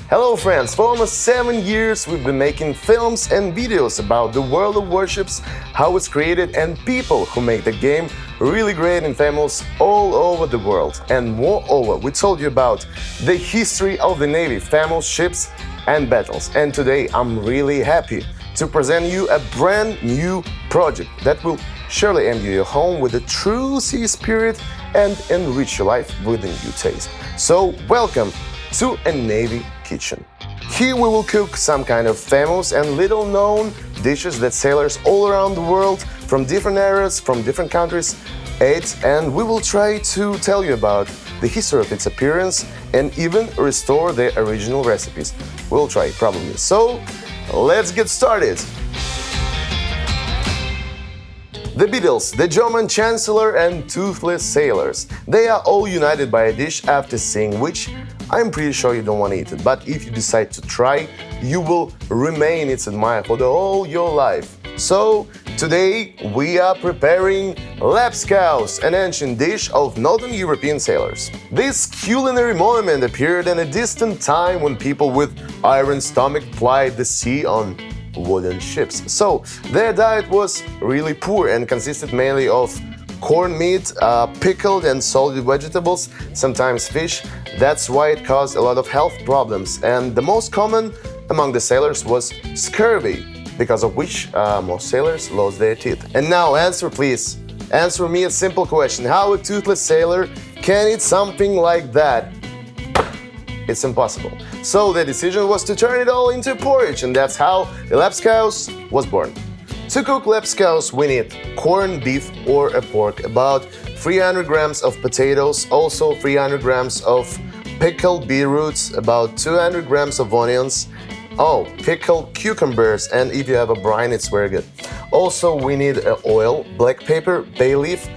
Hello friends, for almost 7 years we've been making films and videos about the world of warships, how it's created and people who make the game really great and famous all over the world. And moreover, we told you about the history of the Navy, famous ships and battles. And today I'm really happy to present you a brand new project that will surely empty your home with a true sea spirit and enrich your life with a new taste. So welcome to a Navy kitchen. Here we will cook some kind of famous and little known dishes that sailors all around the world from different eras, from different countries ate, and we will try to tell you about the history of its appearance and even restore the original recipes. We'll try, probably. So let's get started. The Beatles, the German Chancellor and Toothless Sailors. They are all united by a dish after seeing which I'm pretty sure you don't want to eat it, but if you decide to try, you will remain its admirer for the whole your life. So today we are preparing lapskaus, an ancient dish of Northern European sailors. This culinary monument appeared in a distant time when people with iron stomach plied the sea on wooden ships. So their diet was really poor and consisted mainly of corned meat, pickled and salted vegetables, sometimes fish. That's why it caused a lot of health problems. And the most common among the sailors was scurvy, because of which most sailors lost their teeth. And now answer please. Answer me a simple question. How a toothless sailor can eat something like that? It's impossible. So the decision was to turn it all into porridge, and that's how the lapskaus was born. To cook lapskaus, we need corned beef or a pork, about 300 grams of potatoes, also 300 grams of pickled beetroots, about 200 grams of onions, pickled cucumbers, and if you have a brine, it's very good. Also, we need oil, black pepper, bay leaf,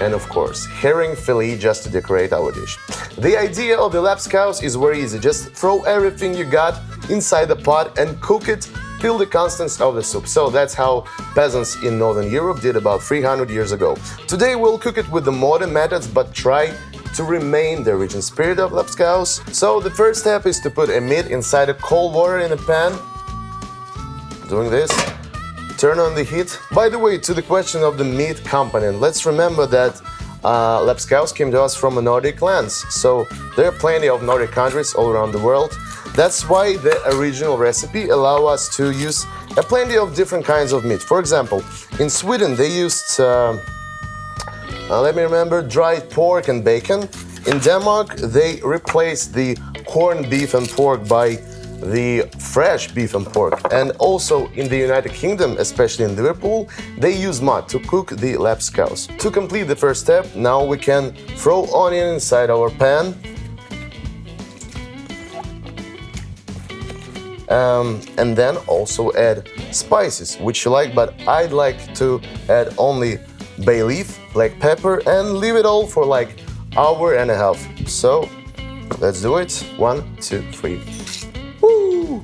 and of course, herring fillet just to decorate our dish. The idea of the lapskaus is very easy. Just throw everything you got inside the pot and cook it till the consistency of the soup. So that's how peasants in Northern Europe did about 300 years ago. Today we'll cook it with the modern methods, but try to remain the original spirit of lapskaus. So the first step is to put a meat inside a cold water in a pan. Doing this. Turn on the heat. By the way, to the question of the meat component, let's remember that lapskaus came to us from the Nordic lands. So there are plenty of Nordic countries all around the world. That's why the original recipe allow us to use plenty of different kinds of meat. For example, in Sweden they used, dried pork and bacon. In Denmark they replaced the corned beef and pork by the fresh beef and pork. And also in the United Kingdom, especially in Liverpool, they use mud to cook the lapskaus. To complete the first step, now we can throw onion inside our pan. And then also add spices, which you like, but I'd like to add only bay leaf, black pepper, and leave it all for like hour and a half. So let's do it. 1, 2, 3. Woo!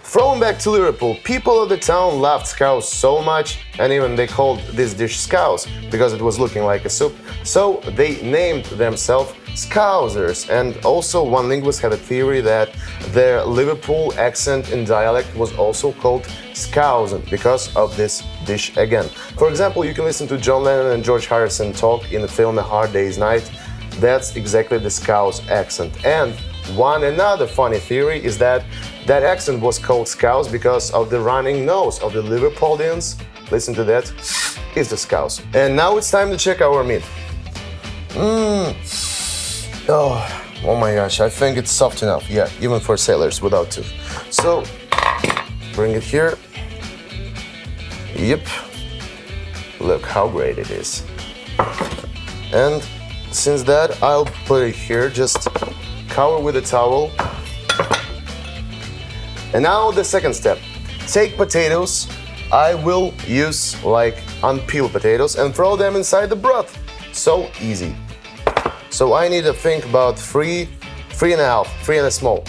Thrown back to Liverpool, people of the town loved scouse so much, and even they called this dish scouse because it was looking like a soup. So they named themselves Scousers. And also one linguist had a theory that their Liverpool accent in dialect was also called Scousen because of this dish again. For example, you can listen to John Lennon and George Harrison talk in the film A Hard Day's Night. That's exactly the Scouse accent. And another funny theory is that that accent was called Scouse because of the running nose of the Liverpoolians. Listen to that, it's the Scouse. And now it's time to check our meat. Oh my gosh, I think it's soft enough. Yeah, even for sailors without tooth. So, bring it here. Yep. Look how great it is. And since that, I'll put it here, just cover with a towel. And now the second step. Take potatoes. I will use like unpeeled potatoes and throw them inside the broth. So easy. So I need to think about three 3.5, 3 and a small.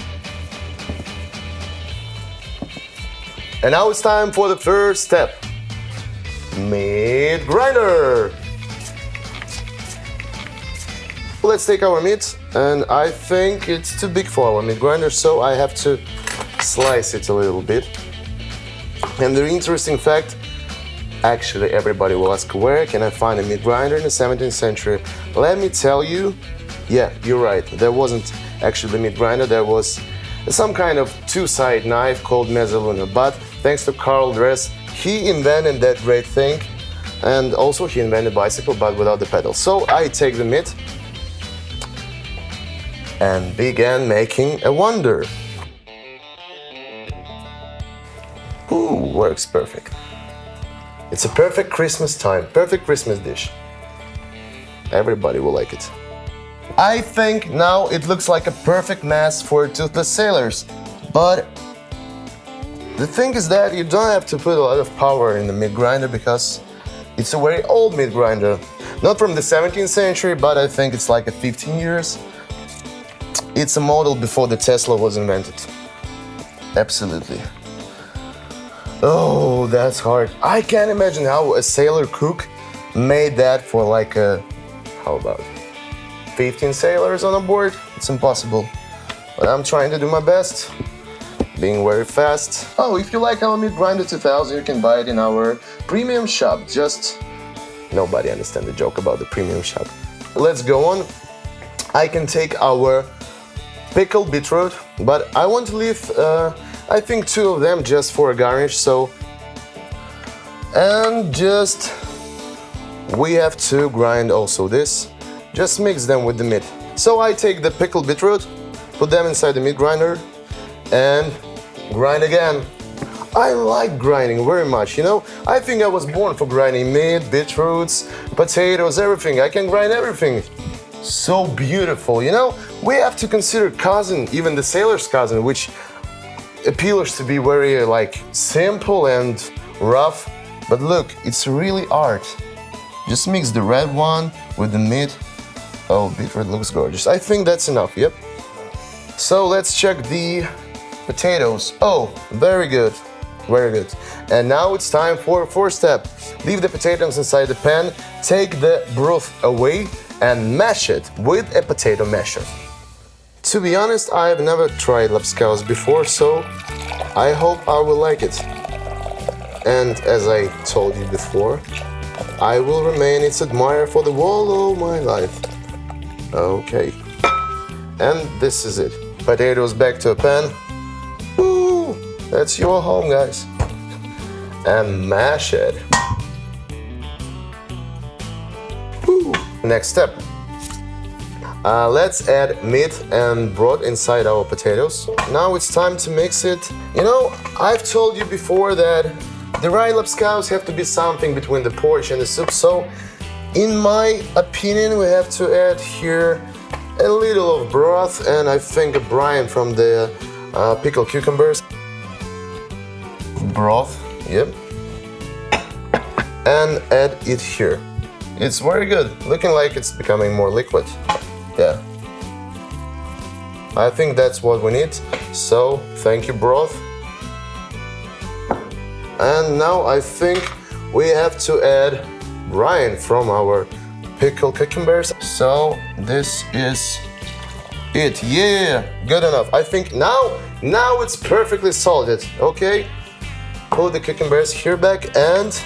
And now it's time for the first step. Meat grinder. Let's take our meat, and I think it's too big for our meat grinder, so I have to slice it a little bit. And the interesting fact, actually everybody will ask, where can I find a meat grinder in the 17th century? Let me tell you, yeah, you're right, there wasn't actually the meat grinder, there was some kind of two-sided knife called mezzaluna, but thanks to Karl Dress, he invented that great thing, and also he invented bicycle, but without the pedals. So I take the meat and began making a wonder. Ooh, works perfect. It's a perfect Christmas time, perfect Christmas dish. Everybody will like it. I think now it looks like a perfect mess for toothless sailors, but the thing is that you don't have to put a lot of power in the meat grinder because it's a very old meat grinder. Not from the 17th century, but I think it's like a 15 years. It's a model before the Tesla was invented. Absolutely. Oh, that's hard. I can't imagine how a sailor cook made that for like how about 15 sailors on a board? It's impossible. But I'm trying to do my best, being very fast. Oh, if you like our Meat Grinder 2000, you can buy it in our premium shop. Just nobody understands the joke about the premium shop. Let's go on. I can take our pickled beetroot, but I want to leave I think 2 of them just for a garnish, so and just we have to grind also this, just mix them with the meat. So I take the pickled beetroot, put them inside the meat grinder and grind again. I like grinding very much, you know. I think I was born for grinding meat, beetroots, potatoes, everything. I can grind everything. So beautiful, you know. We have to consider cousin, even the sailor's cousin, which appears to be very like simple and rough, but look, it's really art. Just mix the red one with the meat. Oh, beetroot looks gorgeous. I think that's enough, yep. So let's check the potatoes. Oh, very good, very good. And now it's time for 4th step. Leave the potatoes inside the pan, take the broth away and mash it with a potato masher. To be honest, I've never tried lapskaus before, so I hope I will like it. And as I told you before, I will remain its admirer for the whole of my life. Okay. And this is it. Potatoes back to a pan. Woo! That's your home, guys. And mash it. Woo! Next step. Let's add meat and broth inside our potatoes. Now it's time to mix it. You know, I've told you before that the rye lapskaus have to be something between the porridge and the soup, so in my opinion we have to add here a little of broth and I think a brine from the pickled cucumbers. Broth, yep. And add it here. It's very good, looking like it's becoming more liquid. Yeah, I think that's what we need. So, thank you, broth. And now I think we have to add brine from our pickled cucumbers. So, this is it. Yeah, good enough. I think now it's perfectly salted. Okay, put the cucumbers here back and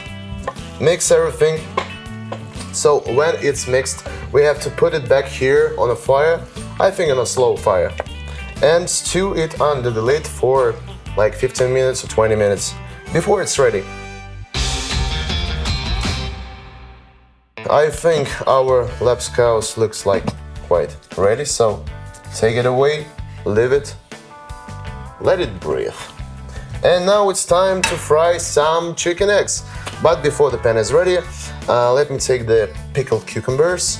mix everything. So when it's mixed, we have to put it back here on a fire, I think on a slow fire, and stew it under the lid for like 15 minutes or 20 minutes before it's ready. I think our lapskaus looks like quite ready, so take it away, leave it, let it breathe. And now it's time to fry some chicken eggs. But before the pan is ready, let me take the pickled cucumbers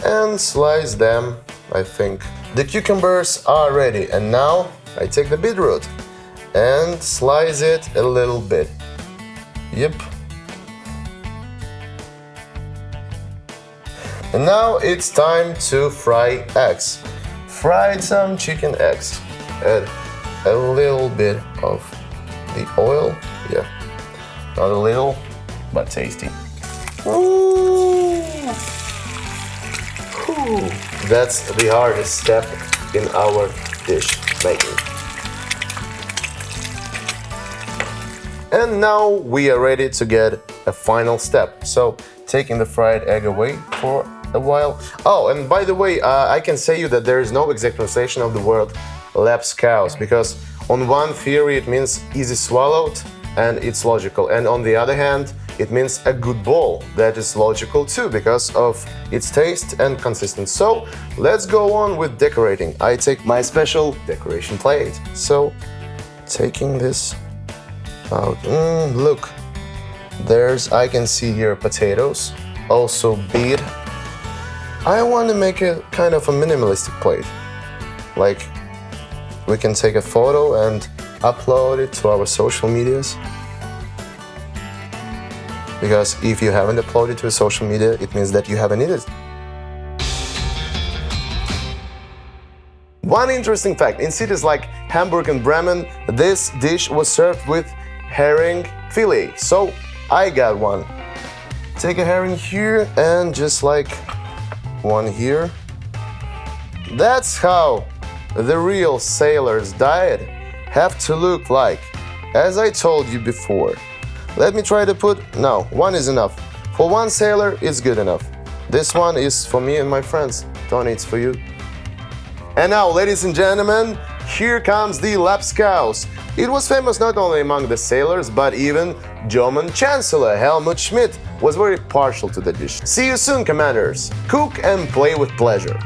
and slice them, I think. The cucumbers are ready, and now I take the beetroot and slice it a little bit. Yep. And now it's time to fry eggs. fried some chicken eggs. Add a little bit of the oil. Yeah, not a little, but tasty. Ooh. Ooh. That's the hardest step in our dish making. And now we are ready to get a final step. So taking the fried egg away for a while. Oh, and by the way, I can say you that there is no exact translation of the word lapskaus, because on one theory it means easy swallowed and it's logical, and on the other hand it means a good bowl. That is logical too because of its taste and consistency. So let's go on with decorating. I take my special decoration plate. So taking this out, look, I can see here potatoes, also beet. I want to make a kind of a minimalistic plate. Like, we can take a photo and upload it to our social medias. Because if you haven't uploaded to a social media, it means that you haven't eaten it. One interesting fact, in cities like Hamburg and Bremen, this dish was served with herring fillet. So I got one. Take a herring here and just like one here. That's how the real sailor's diet have to look like, as I told you before. Let me try to no, one is enough. For one sailor, it's good enough. This one is for me and my friends. Tony, it's for you. And now, ladies and gentlemen, here comes the lapskaus. It was famous not only among the sailors, but even German Chancellor Helmut Schmidt was very partial to the dish. See you soon, commanders. Cook and play with pleasure.